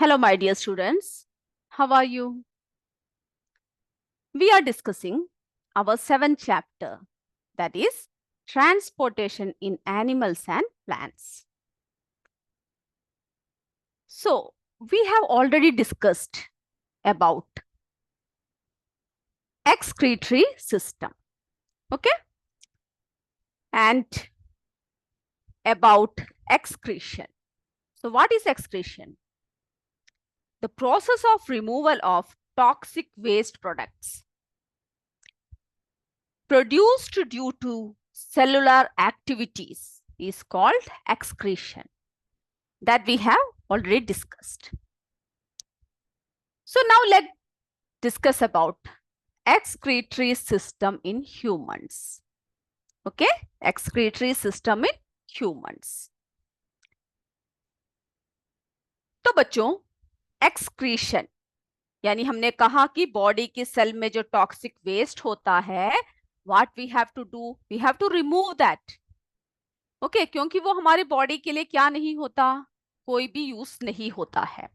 Hello, my dear students. How are you? We are discussing our seventh chapter, that is transportation in animals and plants. So, we have already discussed about excretory system, okay, and about excretion. So, what is excretion? The process of removal of toxic waste products produced due to cellular activities is called excretion, that we have already discussed. So now let's discuss about excretory system in humans. Okay, excretory system in humans. तो बच्चों excretion यानी हमने कहा कि body के cell में जो toxic waste होता है, what we have to do, we have to remove that. Okay, क्योंकि वो हमारी बॉडी के लिए क्या नहीं होता, कोई भी यूज नहीं होता है.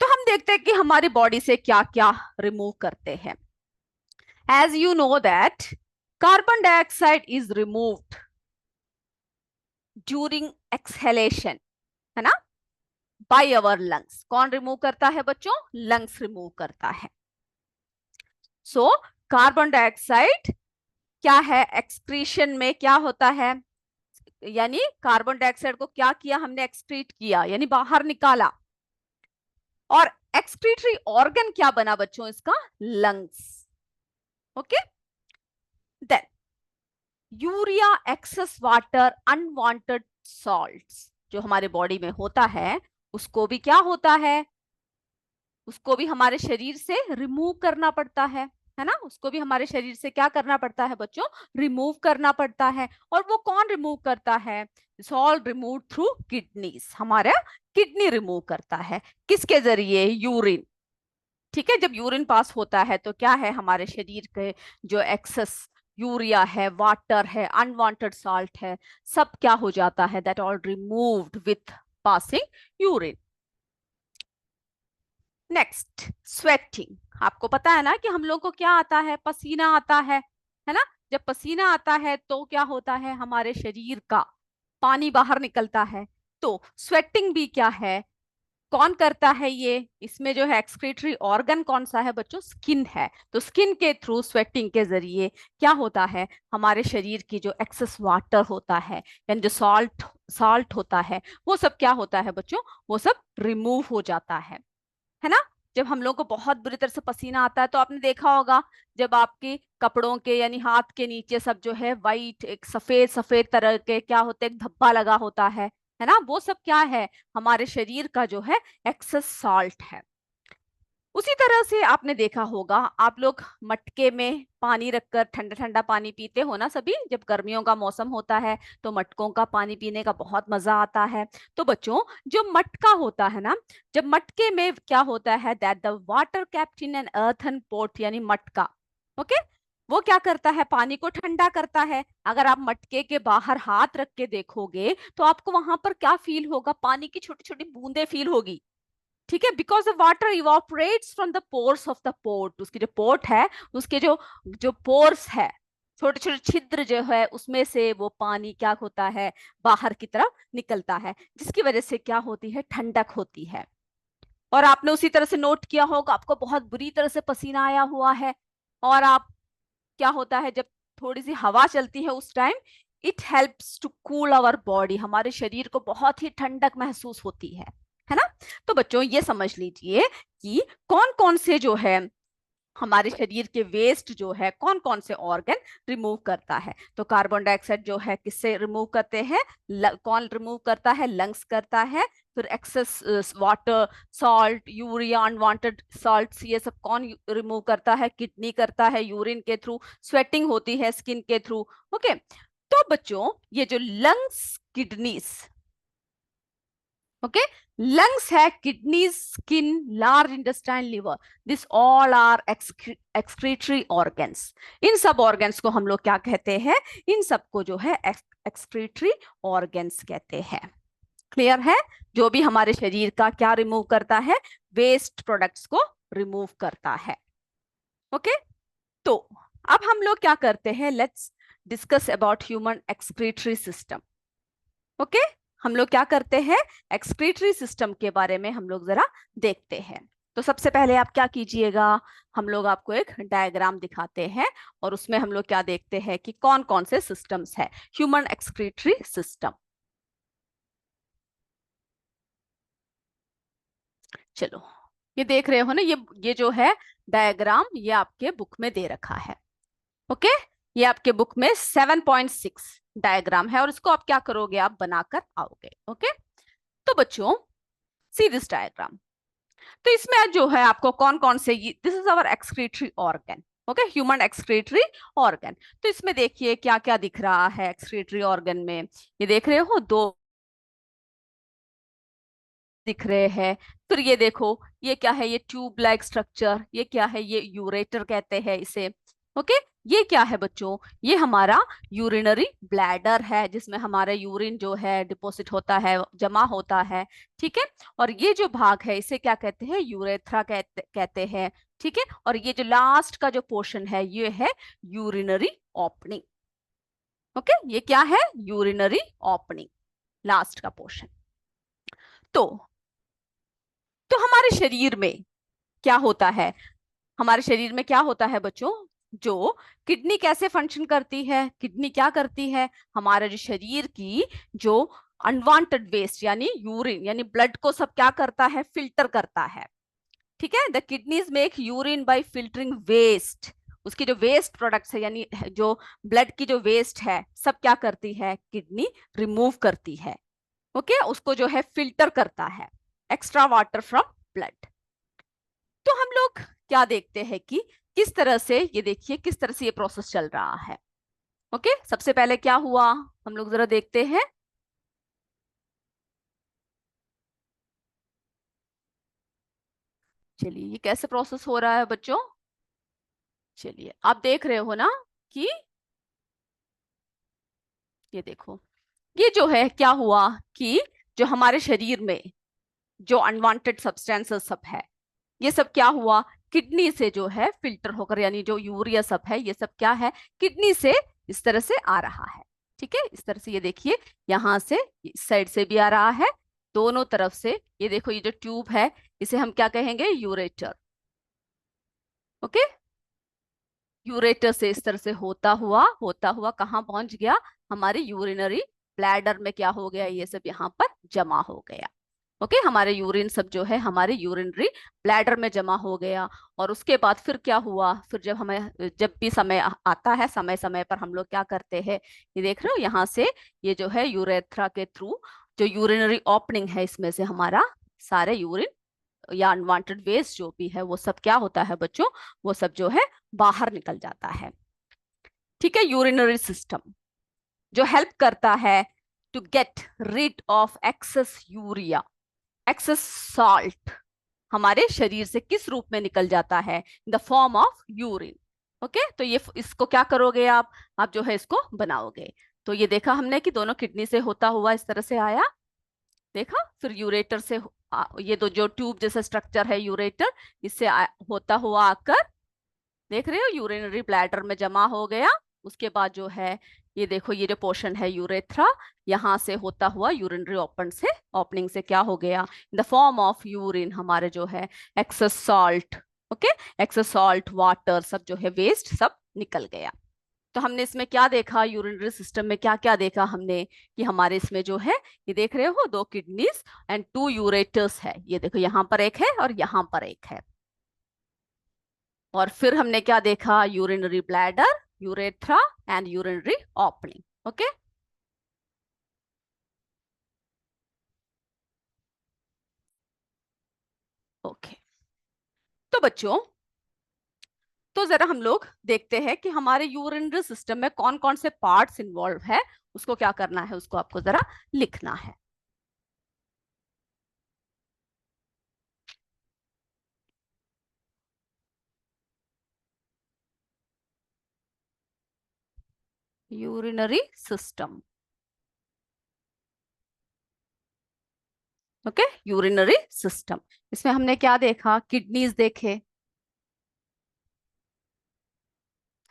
तो हम देखते हैं कि हमारी बॉडी से क्या क्या रिमूव करते हैं. As you know that carbon dioxide is removed during exhalation, है ना, बाय अवर लंग्स. कौन रिमूव करता है बच्चों? लंग्स रिमूव करता है. सो कार्बन डाइऑक्साइड क्या है, एक्सक्रीशन में क्या होता है, यानी कार्बन डाइऑक्साइड को क्या किया हमने, एक्सक्रीट किया यानी बाहर निकाला. और एक्सक्रीटरी ऑर्गन क्या बना बच्चों इसका? Lungs. Okay, then urea, excess water, unwanted salts जो हमारे बॉडी में होता है, उसको भी क्या होता है, उसको भी हमारे शरीर से रिमूव करना पड़ता है ना. उसको भी हमारे शरीर से क्या करना पड़ता है बच्चों? रिमूव करना पड़ता है. और वो कौन रिमूव करता है? It's all remove through kidneys. हमारा किडनी रिमूव करता है. किसके जरिए? यूरिन. ठीक है, जब यूरिन पास होता है तो क्या है, हमारे शरीर के जो एक्सेस यूरिया है, वाटर है, अनवांटेड सॉल्ट है, सब क्या हो जाता है, that all removed with passing urine. Next, sweating. आपको पता है ना कि हम लोग को क्या आता है, पसीना आता है ना. जब पसीना आता है तो क्या होता है, हमारे शरीर का पानी बाहर निकलता है. तो स्वेटिंग भी क्या है, कौन करता है ये? इसमें जो है एक्सक्रीटरी ऑर्गन कौन सा है बच्चों? स्किन है. तो स्किन के थ्रू स्वेटिंग के जरिए क्या होता है, हमारे शरीर की जो एक्सेस वाटर होता है यानी जो सॉल्ट सॉल्ट होता है, वो सब क्या होता है बच्चों? वो सब रिमूव हो जाता है ना. जब हम लोग को बहुत बुरी तरह से पसीना आता है तो आपने देखा होगा, जब आपके कपड़ों के यानी हाथ के नीचे सब जो है वाइट, एक सफेद सफेद तरह के क्या होते हैं, धब्बा लगा होता है ना. वो सब क्या है, हमारे शरीर का जो है एक्सेस सॉल्ट है. उसी तरह से आपने देखा होगा, आप लोग मटके में पानी रखकर ठंडा ठंडा पानी पीते हो ना सभी. जब गर्मियों का मौसम होता है तो मटकों का पानी पीने का बहुत मजा आता है. तो बच्चों जो मटका होता है ना, जब मटके में क्या होता है, that the water kept in an earthen pot यानी मटका. ओके, वो क्या करता है, पानी को ठंडा करता है. अगर आप मटके के बाहर हाथ रख के देखोगे तो आपको वहां पर क्या फील होगा, पानी की छोटी छोटी बूंदे फील होगी. ठीक है, because the water evaporates from the pores of the pot. उसकी जो पोर्ट है, उसके जो जो पोर्स है, छोटे छोटे छिद्र जो है, उसमें से वो पानी क्या होता है, बाहर की तरफ निकलता है, जिसकी वजह से क्या होती है, ठंडक होती है. और आपने उसी तरह से नोट किया होगा, आपको बहुत बुरी तरह से पसीना आया हुआ है, और आप क्या होता है, जब थोड़ी सी हवा चलती है उस time, it helps to cool our body. हमारे शरीर को बहुत ही ठंडक महसूस होती है ना. तो बच्चों ये समझ लीजिए कि कौन कौन से जो है हमारे शरीर के वेस्ट जो है, कौन कौन से ऑर्गन रिमूव करता है. तो कार्बन डाइऑक्साइड जो है किससे रिमूव करते हैं, कौन रिमूव करता है? लंग्स करता है. फिर excess water, salt, urea, unwanted salts, ये सब कौन रिमूव करता है? किडनी करता है, यूरिन के थ्रू. स्वेटिंग होती है स्किन के थ्रू. ओके, तो बच्चों ये जो लंग्स, किडनीज, ओके, लंग्स है, kidneys, skin, large intestine, liver, this all are excretory organs. इन सब ऑर्गन्स को हम लोग क्या कहते हैं? इन सबको जो है एक्सक्रीटरी ऑर्गन्स कहते हैं. क्लियर है? जो भी हमारे शरीर का क्या रिमूव करता है, वेस्ट प्रोडक्ट्स को रिमूव करता है। ओके, तो अब हम लोग क्या करते हैं, let's discuss about human excretory system. Okay, हम लोग क्या करते हैं, एक्सक्रीटरी सिस्टम के बारे में हम लोग जरा देखते हैं। तो सबसे पहले आप क्या कीजिएगा, हम लोग आपको एक डायग्राम दिखाते हैं और उसमें हम लोग क्या देखते हैं कि कौन कौन से सिस्टम्स है ह्यूमन एक्सक्रीटरी सिस्टम। चलो, ये देख रहे हो ना, ये जो है डायग्राम, ये आपके बुक में दे रखा है। ओके, ये आपके बुक में 7.6 डायग्राम है और इसको आप क्या करोगे, आप बनाकर आओगे। ओके, तो बच्चों सी दिस डायग्राम। तो इसमें जो है आपको कौन कौन से, this is our excretory organ. Okay, human excretory organ. तो इसमें देखिए क्या क्या दिख रहा है एक्सक्रीटरी ऑर्गन में। ये देख रहे हो, दो दिख रहे हैं। फिर ये देखो, ये क्या है, ये ट्यूब लाइक स्ट्रक्चर, ये क्या है, ये यूरेटर कहते हैं इसे। ओके, ये क्या है बच्चों, ये हमारा यूरिनरी ब्लैडर है, जिसमें हमारा यूरिन जो है डिपॉजिट होता है, जमा होता है। ठीक है, और ये जो भाग है इसे क्या कहते हैं, यूरेथ्रा कहते हैं। ठीक है, और ये जो लास्ट का जो पोर्शन है ये है यूरिनरी ओपनिंग। ओके, ये क्या है, यूरिनरी ओपनिंग, लास्ट का पोर्शन। तो हमारे शरीर में क्या होता है, हमारे शरीर में क्या होता है बच्चों, जो किडनी कैसे फंक्शन करती है, किडनी क्या करती है, हमारे जो शरीर की जो अनवांटेड वेस्ट यानी यूरिन यानी ब्लड को सब क्या करता है, फिल्टर करता है। ठीक है, the kidneys make urine by filtering waste. उसकी जो वेस्ट प्रोडक्ट्स है यानी जो ब्लड की जो वेस्ट है सब क्या करती है, किडनी रिमूव करती है। ओके, उसको जो है फिल्टर करता है, एक्स्ट्रा वाटर फ्रॉम ब्लड। तो हम लोग क्या देखते हैं कि किस तरह से, ये देखिए किस तरह से ये प्रोसेस चल रहा है। ओके, सबसे पहले क्या हुआ, हम लोग जरा देखते हैं। चलिए, ये कैसे प्रोसेस हो रहा है बच्चों, चलिए आप देख रहे हो ना कि ये देखो, ये जो है क्या हुआ कि जो हमारे शरीर में जो अनवांटेड सब्सटेंसेस सब है, ये सब क्या हुआ, किडनी से जो है फिल्टर होकर, यानी जो यूरिया सब है ये सब क्या है, किडनी से इस तरह से आ रहा है। ठीक है, इस तरह से ये देखिए, यहाँ से इस साइड से भी आ रहा है, दोनों तरफ से। ये देखो, ये जो ट्यूब है इसे हम क्या कहेंगे, यूरेटर। ओके, यूरेटर से इस तरह से होता हुआ कहाँ पहुंच गया, हमारे यूरिनरी ब्लैडर में क्या हो गया, ये सब यहाँ पर जमा हो गया। ओके, हमारे यूरिन सब जो है हमारे यूरिनरी ब्लैडर में जमा हो गया। और उसके बाद फिर क्या हुआ, फिर जब हमें, जब भी समय आता है, समय समय पर हम लोग क्या करते हैं, ये देख रहे हो यहाँ से, ये जो है यूरेथ्रा के थ्रू जो यूरिनरी ओपनिंग है इसमें से हमारा सारे यूरिन या अनवांटेड वेस्ट जो भी है वो सब क्या होता है बच्चों, वो सब जो है बाहर निकल जाता है। ठीक है, यूरिनरी सिस्टम जो हेल्प करता है to get rid of excess urea, excess salt हमारे शरीर से किस रूप में निकल जाता है, in the form of urine. Okay, तो ये इसको क्या करोगे आप जो है इसको बनाओगे। तो ये देखा हमने कि दोनों किडनी से होता हुआ इस तरह से आया, देखा, फिर यूरेटर से ये दो जो ट्यूब जैसा स्ट्रक्चर है यूरेटर, इससे होता हुआ आकर, देख रहे हो, यूरिनरी ब्लैडर में जमा हो गया। उसके बाद जो है ये देखो, ये जो पोर्शन है यूरेथ्रा, यहाँ से होता हुआ यूरिनरी ओपनिंग से क्या हो गया, in the form of urine हमारे जो है excess salt. Okay, excess salt water सब जो है वेस्ट सब निकल गया। तो हमने इसमें क्या देखा, यूरिनरी सिस्टम में क्या क्या देखा हमने, कि हमारे इसमें जो है, ये देख रहे हो, दो किडनीज एंड टू यूरेटर्स है, ये देखो यहाँ पर एक है और यहाँ पर एक है। और फिर हमने क्या देखा, urinary bladder, urethra and urinary opening. Okay, okay, तो बच्चों, तो जरा हम लोग देखते हैं कि हमारे यूरिनरी सिस्टम में कौन कौन से पार्ट्स इन्वॉल्व है, उसको क्या करना है, उसको आपको जरा लिखना है। Urinary system, okay, urinary system. इसमें हमने क्या देखा, किडनीज देखे,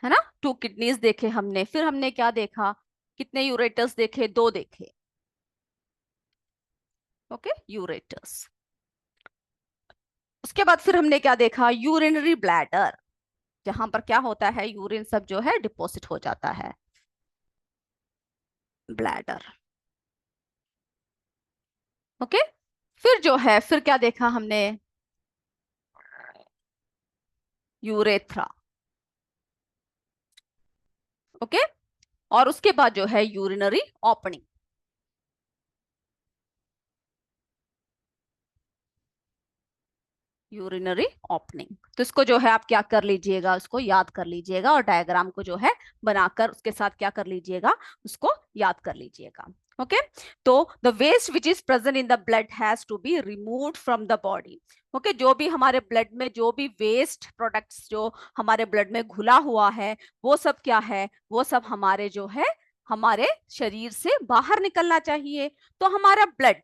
है ना, 2 किडनीज देखे हमने। फिर हमने क्या देखा, कितने यूरेटर्स देखे, 2 देखे। Okay, ureters. उसके बाद फिर हमने क्या देखा, यूरिनरी ब्लैडर, जहां पर क्या होता है, यूरिन सब जो है डिपॉजिट हो जाता है, ब्लैडर। ओके, फिर जो है, फिर क्या देखा हमने, यूरेथ्रा। ओके, और उसके बाद जो है यूरिनरी ओपनिंग। यूरिनरी ओपनिंग, तो इसको जो है आप क्या कर लीजिएगा, उसको याद कर लीजिएगा, और डायग्राम को जो है बनाकर उसके साथ क्या कर लीजिएगा, उसको याद कर लीजिएगा। ओके, तो the waste which is present in the blood has to be removed from the body. Okay, जो भी हमारे ब्लड में जो भी वेस्ट प्रोडक्ट्स जो हमारे ब्लड में घुला हुआ है, वो सब क्या है, वो सब हमारे जो है हमारे शरीर से बाहर निकलना चाहिए। तो हमारा ब्लड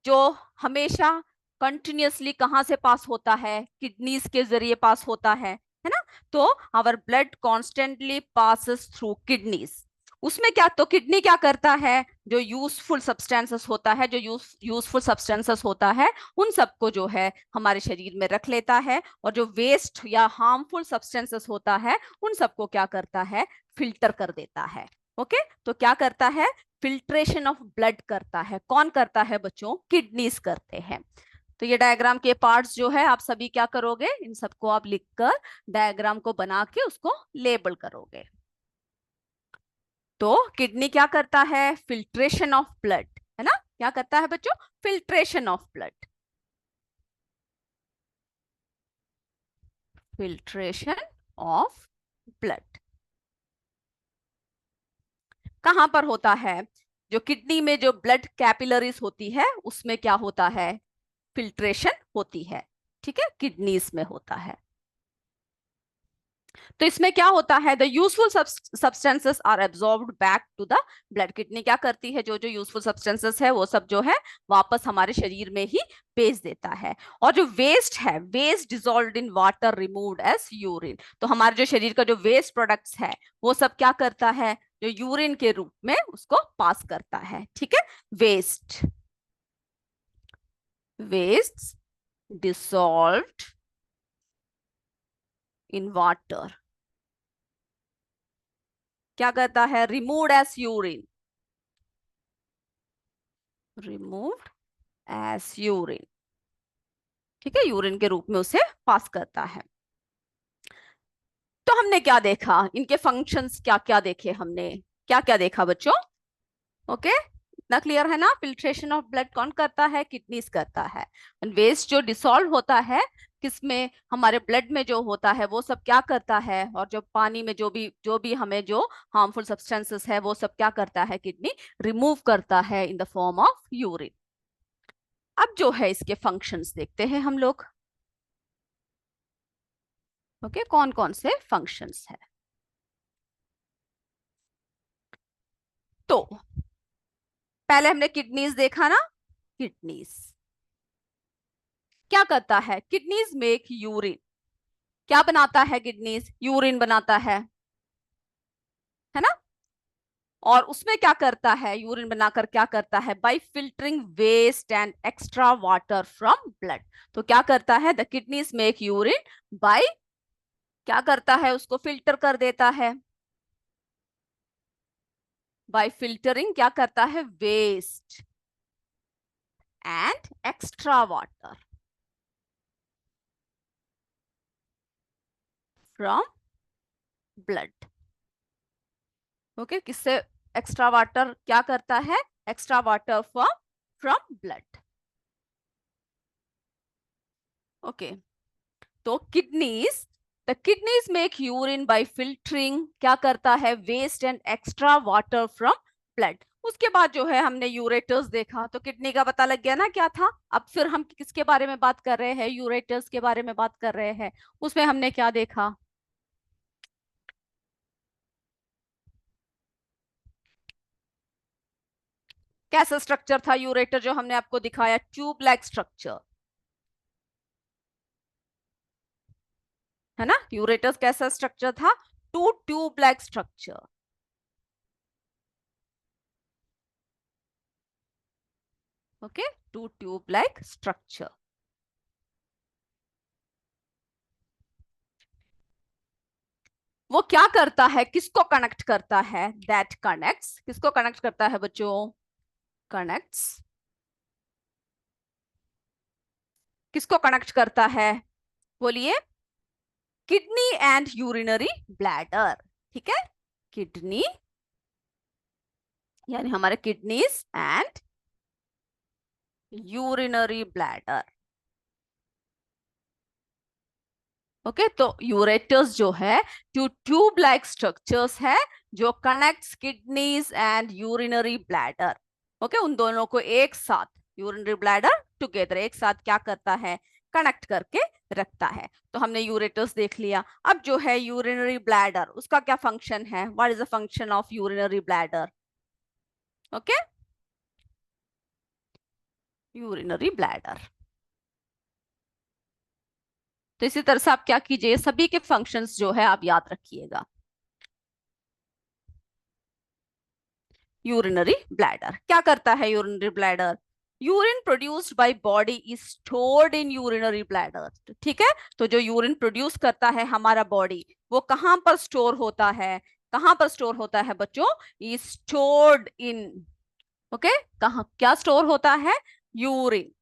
जो हमेशा कंटिन्यूअसली कहाँ से पास होता है, किडनीज के जरिए पास होता है ना। तो our blood constantly passes through kidneys. उसमें क्या, तो किडनी क्या करता है, जो यूजफुल सब्सटेंसेस होता है, जो यूजफुल सब्सटेंसेस होता है, उन सबको जो है हमारे शरीर में रख लेता है, और जो वेस्ट या हार्मफुल सब्सटेंसेस होता है, उन सबको क्या करता है, फिल्टर कर देता है। ओके, तो क्या करता है, फिल्ट्रेशन ऑफ ब्लड करता है। कौन करता है बच्चों, किडनीज करते हैं। तो ये डायग्राम के पार्ट्स जो है आप सभी क्या करोगे, इन सबको आप लिखकर डायग्राम को बना के उसको लेबल करोगे। तो किडनी क्या करता है, फिल्ट्रेशन ऑफ ब्लड, है ना, क्या करता है बच्चों, filtration of blood. Filtration of blood कहां पर होता है, जो किडनी में जो ब्लड कैपिलरीज होती है उसमें क्या होता है, फिल्ट्रेशन होती है। ठीक है, किडनीज में होता है। तो इसमें क्या होता है, the useful substances are absorbed back to the blood. Kidney क्या करती है, जो जो यूजफुल सब्सटेंसेस है वो सब जो है वापस हमारे शरीर में ही भेज देता है। और जो वेस्ट है, waste dissolved in water removed as urine. तो हमारे जो शरीर का जो वेस्ट प्रोडक्ट्स है वो सब क्या करता है, जो यूरिन के रूप में उसको पास करता है। ठीक है, waste, waste dissolved in water क्या करता है, removed as urine, removed as urine. ठीक है, यूरिन के रूप में उसे पास करता है। तो हमने क्या देखा, इनके फंक्शंस क्या क्या देखे हमने, क्या क्या देखा बच्चों। ओके, इतना क्लियर है ना, फिल्ट्रेशन ऑफ ब्लड कौन करता है, किडनीज करता है। वेस्ट जो डिसॉल्व होता है किसमें, हमारे ब्लड में जो होता है वो सब क्या करता है, और जो पानी में जो भी हमें जो हार्मफुल सब्सटेंसेस है वो सब क्या करता है, किडनी रिमूव करता है in the form of urine. अब जो है इसके फंक्शंस देखते हैं हम लोग। ओके, कौन कौन से फंक्शंस है। तो पहले हमने किडनीज देखा ना, किडनीज क्या करता है, किडनीज मेक यूरिन। क्या बनाता है किडनीज, यूरिन बनाता है ना। और उसमें क्या करता है, यूरिन बनाकर क्या करता है, by filtering waste and extra water from blood. तो क्या करता है, the kidneys make urine by, क्या करता है, उसको फिल्टर कर देता है, बाय फिल्टरिंग क्या करता है, waste and extra water from blood. Okay, किससे एक्स्ट्रा वाटर क्या करता है, extra water from from blood. Okay, तो kidneys, the kidneys make urine by filtering, क्या करता है, waste and extra water from blood. उसके बाद जो है हमने यूरेटर्स देखा, तो किडनी का पता लग गया ना क्या था। अब फिर हम किसके बारे में बात कर रहे हैं, यूरेटर्स के बारे में बात कर रहे हैं। उसमें हमने क्या देखा, कैसा स्ट्रक्चर था यूरेटर जो हमने आपको दिखाया? ट्यूब लाइक स्ट्रक्चर, है ना। यूरेटर कैसा स्ट्रक्चर था? Two tube like structure. Okay, two tube like structure. वो क्या करता है, किसको कनेक्ट करता है? दैट कनेक्ट्स, किसको कनेक्ट करता है बच्चों? कनेक्ट्स, किसको कनेक्ट करता है? बोलिए। किडनी एंड यूरिनरी ब्लैडर, ठीक है। किडनी यानी हमारे kidneys and urinary bladder. Okay, तो यूरेटर्स जो है टू ट्यूब लाइक स्ट्रक्चर्स है जो connects kidneys and urinary bladder. Okay, उन दोनों को एक साथ, यूरिनरी ब्लैडर टुगेदर, एक साथ क्या करता है? कनेक्ट करके रखता है। तो हमने यूरेटर्स देख लिया। अब जो है यूरिनरी ब्लैडर, उसका क्या फंक्शन है? What is the function of urinary bladder? Okay, urinary bladder. तो इसी तरह से आप क्या कीजिए, सभी के फंक्शंस जो है आप याद रखिएगा। यूरिनरी ब्लैडर क्या करता है? Urinary bladder, urine produced by body is stored in urinary bladder, ठीक है। तो जो यूरिन प्रोड्यूस करता है हमारा बॉडी, वो कहां पर स्टोर होता है? कहां पर स्टोर होता है बच्चों? इज स्टोर्ड इन, ओके, कहां क्या स्टोर होता है? Urine.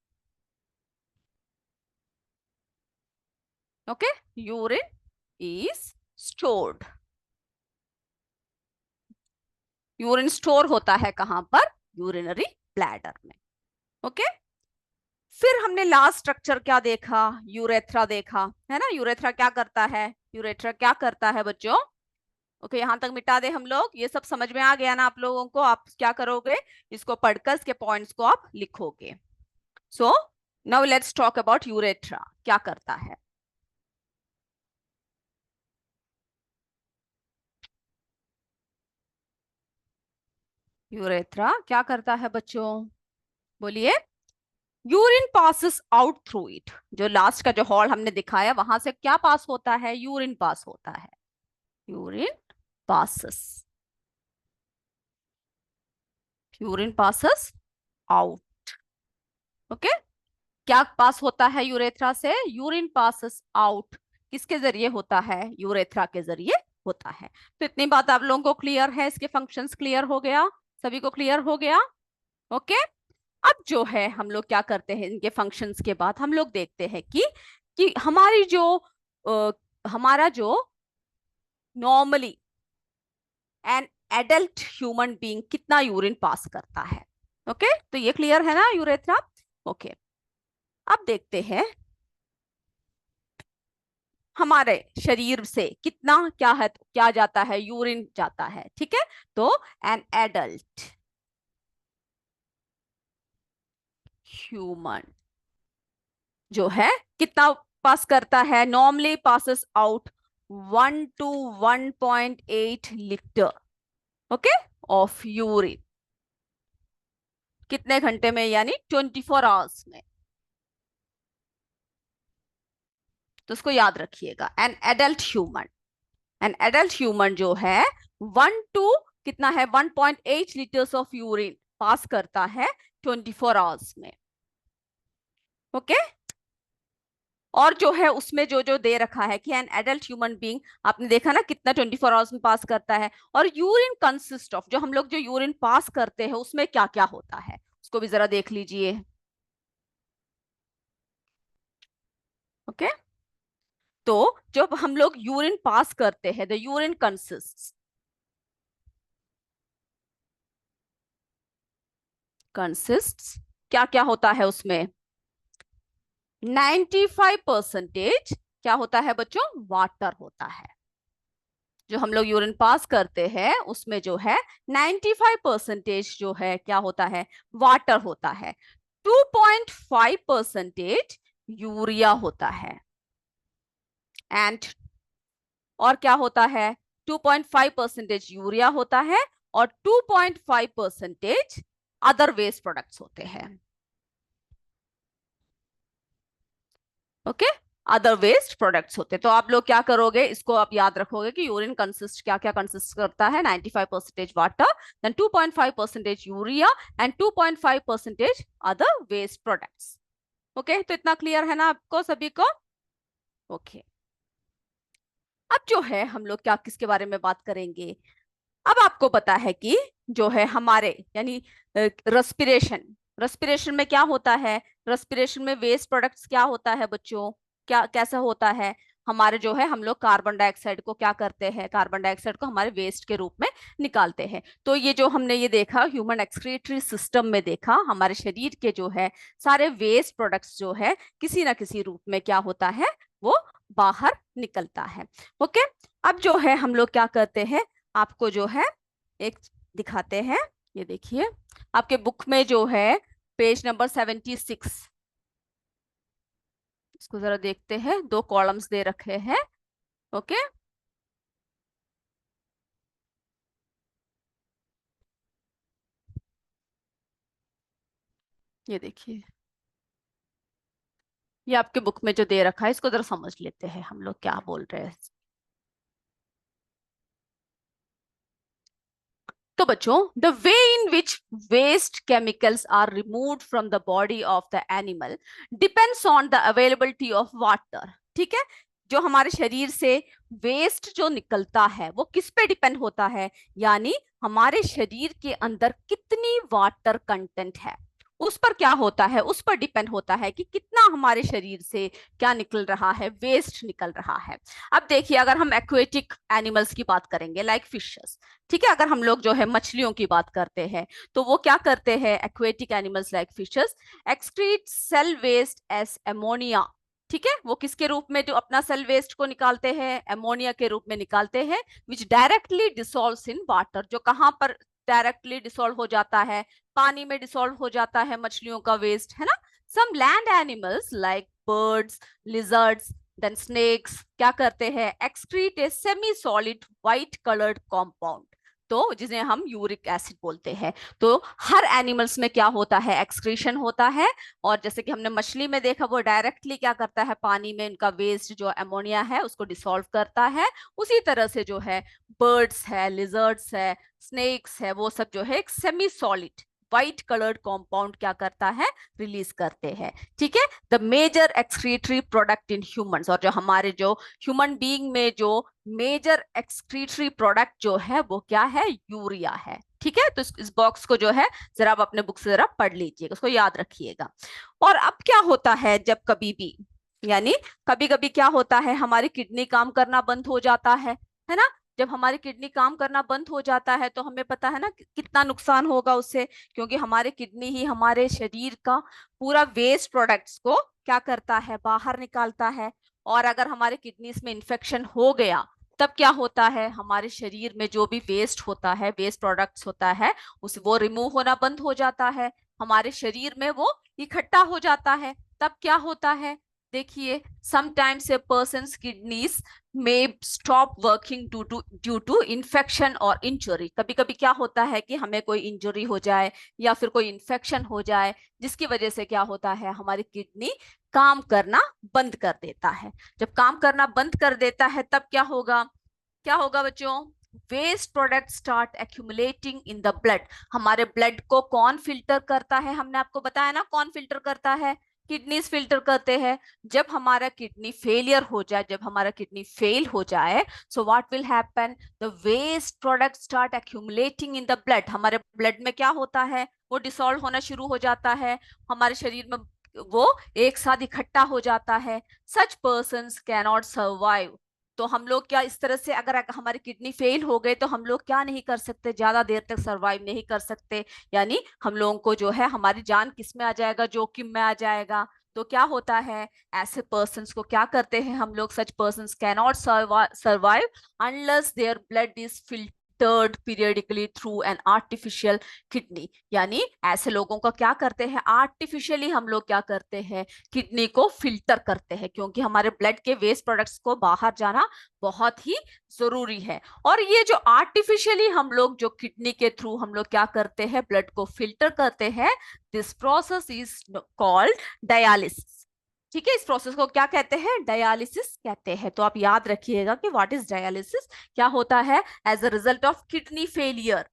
Okay, urine is stored, urine store होता है कहां पर? यूरिनरी ब्लैडर में। ओके, फिर हमने लास्ट स्ट्रक्चर क्या देखा? यूरेथ्रा देखा, है ना। यूरेथ्रा क्या करता है? यूरेथ्रा क्या करता है बच्चों? ओके, यहां तक मिटा दे हम लोग। ये सब समझ में आ गया ना आप लोगों को? आप क्या करोगे, इसको पढ़कर इसके पॉइंट्स को आप लिखोगे। So now let's talk about urethra क्या करता है। यूरेथ्रा क्या करता है बच्चों? बोलिए। Urine passes out through it, जो लास्ट का जो हॉल हमने दिखाया वहां से क्या पास होता है? यूरिन पास होता है। Urine passes, urine passes out. Okay, क्या पास होता है यूरेथ्रा से? Urine passes out. किसके जरिए होता है? यूरेथ्रा के जरिए होता है। तो इतनी बात आप लोगों को क्लियर है? इसके फंक्शंस क्लियर हो गया? सभी को क्लियर हो गया? ओके, अब जो है हम लोग क्या करते हैं, इनके फंक्शंस के बाद हम लोग देखते हैं कि हमारी जो हमारा जो normally an adult human being कितना यूरिन पास करता है। ओके, तो ये क्लियर है ना यूरेथ्रा? ओके, अब देखते हैं हमारे शरीर से कितना क्या है, क्या जाता है? यूरिन जाता है, ठीक है। तो एन एडल्ट ह्यूमन जो है कितना पास करता है? Normally passes out 1 to 1.8 litre, okay, of urine. कितने घंटे में? यानी 24 आवर्स में। तो उसको याद रखिएगा, एन एडल्ट ह्यूमन जो है 1 to कितना है? 1.8 लीटर्स ऑफ यूरिन पास करता है 24 आवर्स में। ओके, और जो है उसमें जो जो दे रखा है कि एन एडल्ट ह्यूमन बीइंग, आपने देखा ना कितना 24 आवर्स में पास करता है। और यूरिन कंसिस्ट ऑफ, जो हम लोग जो यूरिन पास करते हैं उसमें क्या क्या होता है उसको भी जरा देख लीजिए। ओके, तो जब हम लोग यूरिन पास करते हैं, द यूरिन कंसिस्ट्स क्या क्या होता है उसमें? 95% क्या होता है बच्चों? वाटर होता है। जो हम लोग यूरिन पास करते हैं उसमें जो है 95% जो है क्या होता है? वाटर होता है। 2.5% यूरिया होता है। एंड और क्या होता है? 2.5% यूरिया होता है और 2.5% अदर वेस्ट प्रोडक्ट्स होते हैं। ओके, अदर वेस्ट प्रोडक्ट्स होते हैं। तो आप लोग क्या करोगे, इसको आप याद रखोगे कि यूरिन कंसिस्ट क्या क्या कंसिस्ट करता है, 95% water, then 2.5% urea and 2.5% other waste products. Okay, तो इतना क्लियर है ना आपको सभी को? ओके, अब जो है हम लोग क्या किसके बारे में बात करेंगे। अब आपको पता है कि जो है हमारे यानी रेस्पिरेशन, रेस्पिरेशन में क्या होता है, रेस्पिरेशन में वेस्ट प्रोडक्ट्स क्या होता है बच्चों, क्या कैसा होता है, हमारे जो है हम लोग कार्बन डाइऑक्साइड को क्या करते हैं, कार्बन डाइऑक्साइड को हमारे वेस्ट के रूप में निकालते हैं। तो ये जो हमने ये देखा ह्यूमन एक्सक्रीटरी सिस्टम में देखा, हमारे शरीर के जो है सारे वेस्ट प्रोडक्ट्स जो है किसी ना किसी रूप में क्या होता है, वो बाहर निकलता है। ओके, अब जो है हम लोग क्या करते हैं, आपको जो है एक दिखाते हैं, ये देखिए आपके बुक में जो है पेज नंबर 76, इसको जरा देखते हैं, 2 कॉलम्स दे रखे हैं। ओके, ये देखिए, ये आपके बुक में जो दे रखा है, इसको जरा समझ लेते हैं हम लोग क्या बोल रहे हैं। तो बच्चों, the way in which waste chemicals are removed from the body of the animal depends on the availability of water. ठीक है, जो हमारे शरीर से वेस्ट जो निकलता है वो किस पे डिपेंड होता है, यानी हमारे शरीर के अंदर कितनी वाटर कंटेंट है उस पर क्या होता है, उस पर डिपेंड होता है कि कितना हमारे शरीर से क्या निकल रहा है, वेस्ट निकल रहा है। अब देखिए, अगर हम एक्वेटिक एनिमल्स की बात करेंगे लाइक फिशेस, ठीक है, अगर हम लोग जो है मछलियों की बात करते हैं, तो वो क्या करते हैं, aquatic animals like fishes excrete cell waste as ammonia. ठीक है, वो किसके रूप में जो अपना सेल वेस्ट को निकालते हैं, एमोनिया के रूप में निकालते हैं, विच डायरेक्टली डिसॉल्व्स इन वाटर, जो कहां पर डायरेक्टली डिसॉल्व हो जाता है, पानी में डिसॉल्व हो जाता है मछलियों का वेस्ट, है ना। Some land animals like birds, lizards, then snakes क्या करते हैं, excrete a semi solid white coloured compound, तो जिसे हम यूरिक एसिड बोलते हैं। तो हर एनिमल्स में क्या होता है, एक्सक्रीशन होता है, और जैसे कि हमने मछली में देखा, वो डायरेक्टली क्या करता है, पानी में इनका वेस्ट जो अमोनिया है उसको डिसॉल्व करता है। उसी तरह से जो है बर्ड्स है, लिजर्ड्स है, स्नेक्स है, वो सब जो है एक semi solid white coloured compound क्या करता है, रिलीज करते हैं। ठीक है, the major excretory product in humans, और जो हमारे जो ह्यूमन बीइंग में जो मेजर एक्सक्रीटरी प्रोडक्ट जो है वो क्या है, यूरिया है। ठीक है, तो इस बॉक्स को जो है जरा आप अपने बुक से जरा पढ़ लीजिएगा, उसको याद रखिएगा। और अब क्या होता है, जब कभी भी यानी कभी कभी क्या होता है, हमारी किडनी काम करना बंद हो जाता है ना। जब हमारी किडनी काम करना बंद हो जाता है तो हमें पता है ना कितना नुकसान होगा उससे, क्योंकि हमारे किडनी ही हमारे शरीर का पूरा वेस्ट प्रोडक्ट्स को क्या करता है, बाहर निकालता है। और अगर हमारे किडनीज में इंफेक्शन हो गया, तब क्या होता है, हमारे शरीर में जो भी वेस्ट होता है, वेस्ट प्रोडक्ट्स होता है, उस वो रिमूव होना बंद हो जाता है, हमारे शरीर में वो इकट्ठा हो जाता है। तब क्या होता है, देखिए, समटाइम्स ए पर्सन्स किडनीज में stop working due to infection और इंजरी। कभी कभी क्या होता है कि हमें कोई इंजरी हो जाए या फिर कोई इन्फेक्शन हो जाए, जिसकी वजह से क्या होता है, हमारी किडनी काम करना बंद कर देता है। जब काम करना बंद कर देता है तब क्या होगा, क्या होगा बच्चों, waste product start accumulating in the blood. हमारे ब्लड को कौन फिल्टर करता है, हमने आपको बताया ना कौन फिल्टर करता है, किडनीज फिल्टर करते हैं। जब हमारा किडनी फेलियर हो जाए, जब हमारा किडनी फेल हो जाए, so what will happen, the waste product start accumulating in the blood. हमारे ब्लड में क्या होता है, वो डिसॉल्व होना शुरू हो जाता है, हमारे शरीर में वो एक साथ इकट्ठा हो जाता है। Such persons can not survive. तो हम लोग क्या इस तरह से, अगर हमारी किडनी फेल हो गए तो हम लोग क्या नहीं कर सकते, ज्यादा देर तक सरवाइव नहीं कर सकते, यानी हम लोगों को जो है हमारी जान किस में आ जाएगा, जोखिम में आ जाएगा। तो क्या होता है, ऐसे पर्सन्स को क्या करते हैं हम लोग, such persons can not survive unless their blood is filtered periodically through an artificial kidney. यानी ऐसे लोगों का क्या करते हैं, आर्टिफिशियली हम लोग क्या करते हैं, किडनी को फिल्टर करते हैं, क्योंकि हमारे ब्लड के वेस्ट प्रोडक्ट्स को बाहर जाना बहुत ही जरूरी है। और ये जो आर्टिफिशियली हम लोग जो किडनी के थ्रू हम लोग क्या करते हैं, ब्लड को फिल्टर करते हैं, this process is called dialysis. ठीक है, इस प्रोसेस को क्या कहते हैं, डायलिसिस कहते हैं। तो आप याद रखिएगा कि व्हाट इज डायलिसिस, क्या होता है, as a result of kidney failure.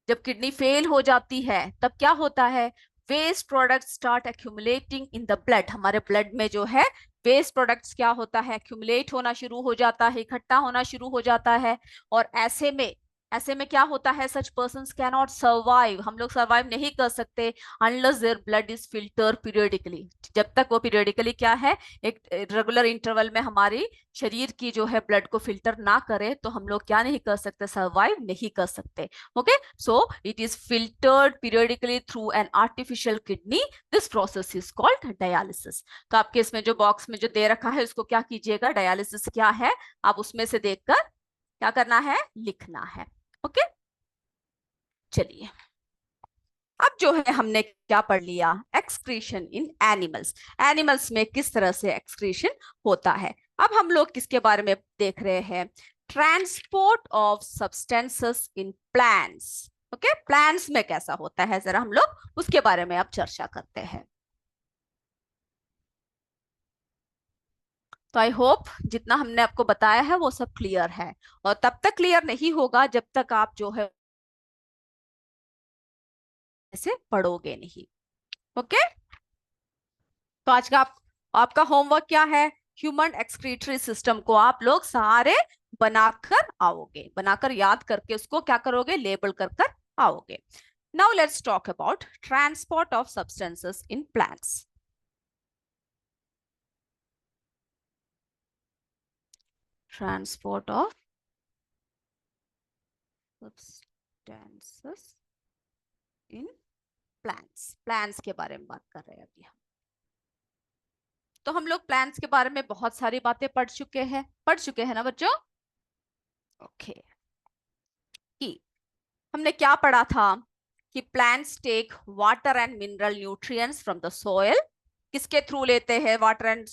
जब किडनी फेल हो जाती है तब क्या होता है, waste product start accumulating in the blood. हमारे ब्लड में जो है वेस्ट प्रोडक्ट्स क्या होता है, एक्यूमुलेट होना शुरू हो जाता है, इकट्ठा होना शुरू हो जाता है। और ऐसे में क्या होता है, such persons can not survive, हम लोग सर्वाइव नहीं कर सकते unless their blood is filter periodically. जब तक वो पीरियडिकली क्या है, एक रेगुलर इंटरवल में हमारी शरीर की जो है ब्लड को फिल्टर ना करे तो हम लोग क्या नहीं कर सकते, सर्वाइव नहीं कर सकते। Okay, so it is filtered periodically through an artificial kidney, this process is called dialysis. तो आपके इसमें जो बॉक्स में जो दे रखा है उसको क्या कीजिएगा, डायलिसिस क्या है आप उसमें से देखकर क्या करना है, लिखना है। ओके, चलिए अब जो है हमने क्या पढ़ लिया, एक्सक्रीशन इन एनिमल्स। एनिमल्स में किस तरह से एक्सक्रीशन होता है। अब हम लोग किसके बारे में देख रहे हैं, transport of substances in plants. Okay, plants में कैसा होता है, जरा हम लोग उसके बारे में अब चर्चा करते हैं। तो आई होप जितना हमने आपको बताया है वो सब क्लियर है, और तब तक क्लियर नहीं होगा जब तक आप जो है ऐसे पढ़ोगे नहीं। ओके, तो आज का आपका होमवर्क क्या है, ह्यूमन एक्सक्रीटरी सिस्टम को आप लोग सारे बनाकर आओगे, बनाकर याद करके उसको क्या करोगे, लेबल कर कर आओगे। Now let's talk about transport of substances in plants. Transport of substances in plants, plants के बारे में बात कर रहे हैं अभी हम। तो हम लोग प्लांट्स के बारे में बहुत सारी बातें पढ़ चुके हैं ना बच्चों। ओके, कि हमने क्या पढ़ा था कि plants take water and mineral nutrients from the soil. किसके थ्रू लेते हैं वाटर एंड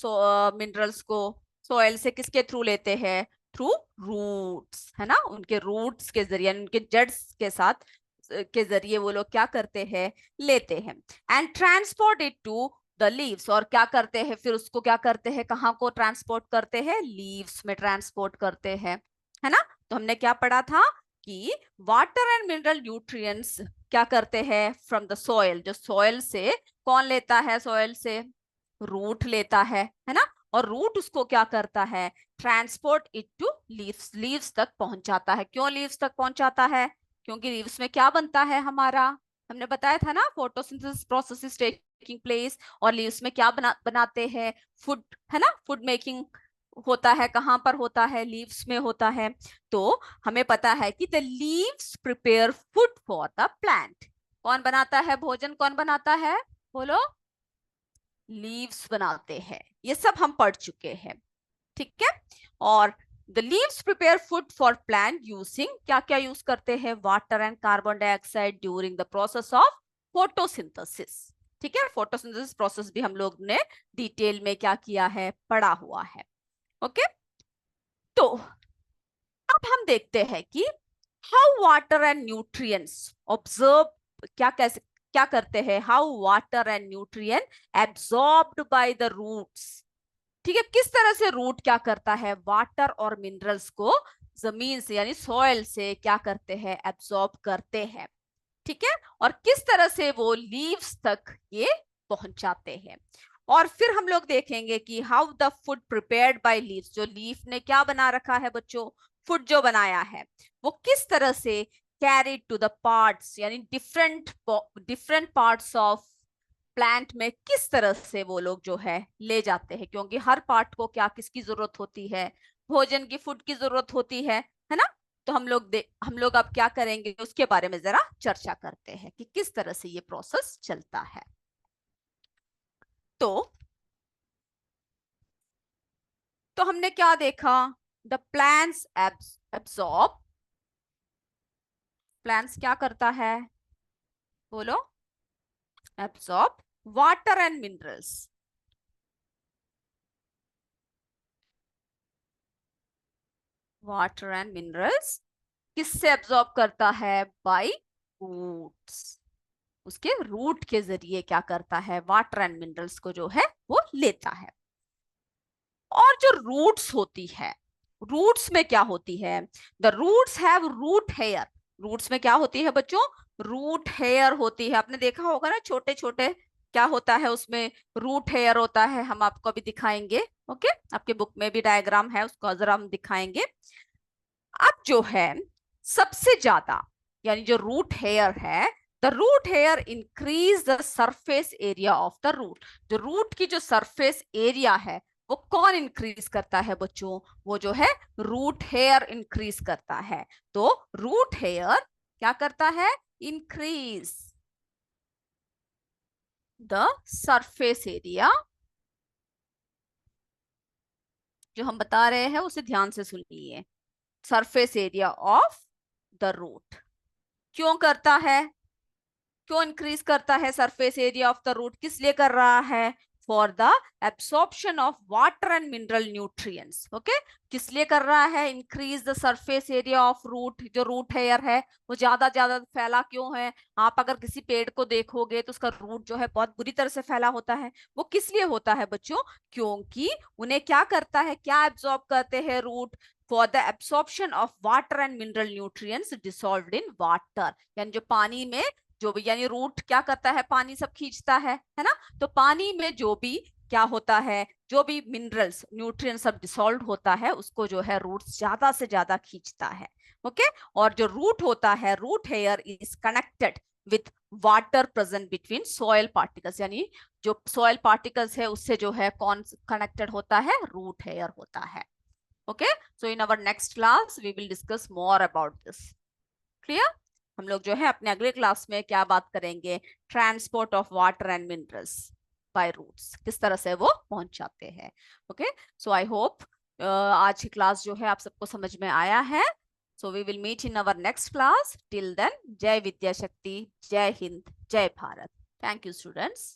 मिनरल्स को, सॉइल से किसके थ्रू लेते हैं, थ्रू रूट्स, है ना, उनके रूट्स के जरिए, उनके जड़्स के साथ के जरिए वो लोग क्या करते हैं, लेते हैं। And transport it to the leaves, और क्या करते हैं फिर उसको, क्या करते हैं, कहाँ को ट्रांसपोर्ट करते हैं, लीव्स में ट्रांसपोर्ट करते हैं, है ना। तो हमने क्या पढ़ा था कि वाटर एंड मिनरल न्यूट्रिएंट्स क्या करते हैं फ्रॉम द सॉइल, जो सॉइल से कौन लेता है, सॉइल से रूट लेता है ना। और रूट उसको क्या करता है, transport it to leaves, leaves तक पहुंचाता है। क्यों लीव्स तक पहुंचाता है, क्योंकि लीव्स में क्या बनता है हमारा, हमने बताया था ना, photosynthesis process is taking place, और लीव्स में क्या बनाते हैं, फूड, है ना, फूड मेकिंग होता है, कहाँ पर होता है, लीव्स में होता है। तो हमें पता है कि the leaves prepare food for the plant. कौन बनाता है भोजन, कौन बनाता है, बोलो, लीव्स बनाते हैं। ये सब हम पढ़ चुके हैं, ठीक है। और the leaves prepare food for plant using, क्या क्या यूज करते हैं, water and carbon dioxide during the process of photosynthesis. ठीक है, फोटोसिंथेसिस प्रोसेस भी हम लोग ने डिटेल में क्या किया है, पढ़ा हुआ है। ओके, तो अब हम देखते हैं कि how water and nutrients observe, क्या कैसे क्या करते हैं, how water and nutrient absorbed by the roots. ठीक है, किस तरह से रूट क्या करता है, वाटर और मिनरल्स को जमीन से यानी सॉइल से क्या करते हैं, एब्जॉर्ब करते हैं। ठीक है, और किस तरह से वो लीव्स तक ये पहुंचाते हैं। और फिर हम लोग देखेंगे कि how the food prepared by leaves, जो लीफ ने क्या बना रखा है बच्चों, फूड जो बनाया है वो किस तरह से कैरी टू द पार्ट्स, यानी different different parts of plant में किस तरह से वो लोग जो है ले जाते हैं, क्योंकि हर पार्ट को क्या किसकी जरूरत होती है, भोजन की, फूड की जरूरत होती है ना। तो हम लोग अब क्या करेंगे उसके बारे में जरा चर्चा करते हैं कि किस तरह से ये प्रोसेस चलता है। तो हमने क्या देखा, द प्लांट्स एब्सॉर्ब प्लांट्स क्या करता है, बोलो? Absorb water and minerals. Water and minerals किससे एब्सॉर्ब करता है? By roots. उसके रूट के जरिए क्या करता है? वाटर एंड मिनरल्स को जो है वो लेता है। और जो रूट्स होती है, रूट्स में क्या होती है? The roots have root hair. Roots में क्या होती है बच्चों? रूट हेयर होती है। आपने देखा होगा ना, छोटे छोटे क्या होता है उसमें? रूट हेयर होता है। हम आपको अभी दिखाएंगे। ओके, आपके बुक में भी डायग्राम है, उसको जरा हम दिखाएंगे। अब जो है सबसे ज्यादा, यानी जो रूट हेयर है, the root hair increase the surface area of the root. जो रूट की जो सरफेस एरिया है वो कौन इंक्रीज करता है बच्चों? वो जो है रूट हेयर इंक्रीज करता है। तो रूट हेयर क्या करता है? Increase the surface area. जो हम बता रहे हैं उसे ध्यान से सुनिए। Surface area of the root क्यों करता है? क्यों इंक्रीज करता है surface area of the root? किस लिए कर रहा है? For the absorption of water and mineral nutrients. Okay, किस लिए कर रहा है increase the surface area of root? जो रूट हेयर है वो ज्यादा ज्यादा फैला क्यों है? आप अगर किसी पेड़ को देखोगे तो उसका रूट जो है बहुत बुरी तरह से फैला होता है। वो किस लिए होता है बच्चों? क्योंकि उन्हें क्या करता है, क्या एब्सॉर्ब करते हैं root? For the absorption of water and mineral nutrients dissolved in water. यानी जो पानी में जो भी, यानी रूट क्या करता है? पानी सब खींचता है ना? तो पानी में जो भी क्या होता है, जो भी मिनरल्स न्यूट्रिएंट सब डिसॉल्व होता है उसको जो है रूट ज्यादा से ज्यादा खींचता है। ओके, और जो रूट होता है, root hair is connected with water present between soil particles. यानी जो सॉइल पार्टिकल्स है उससे जो है कौन कनेक्टेड होता है? रूट हेयर होता है। Okay, so in our next class we will discuss more about this. Clear? हम लोग जो है अपने अगले क्लास में क्या बात करेंगे? Transport of water and minerals by roots, किस तरह से वो पहुंचाते हैं। ओके, सो आई होप आज की क्लास जो है आप सबको समझ में आया है। So we will meet in our next class. Till then, जय विद्या शक्ति, जय हिंद, जय भारत। Thank you students.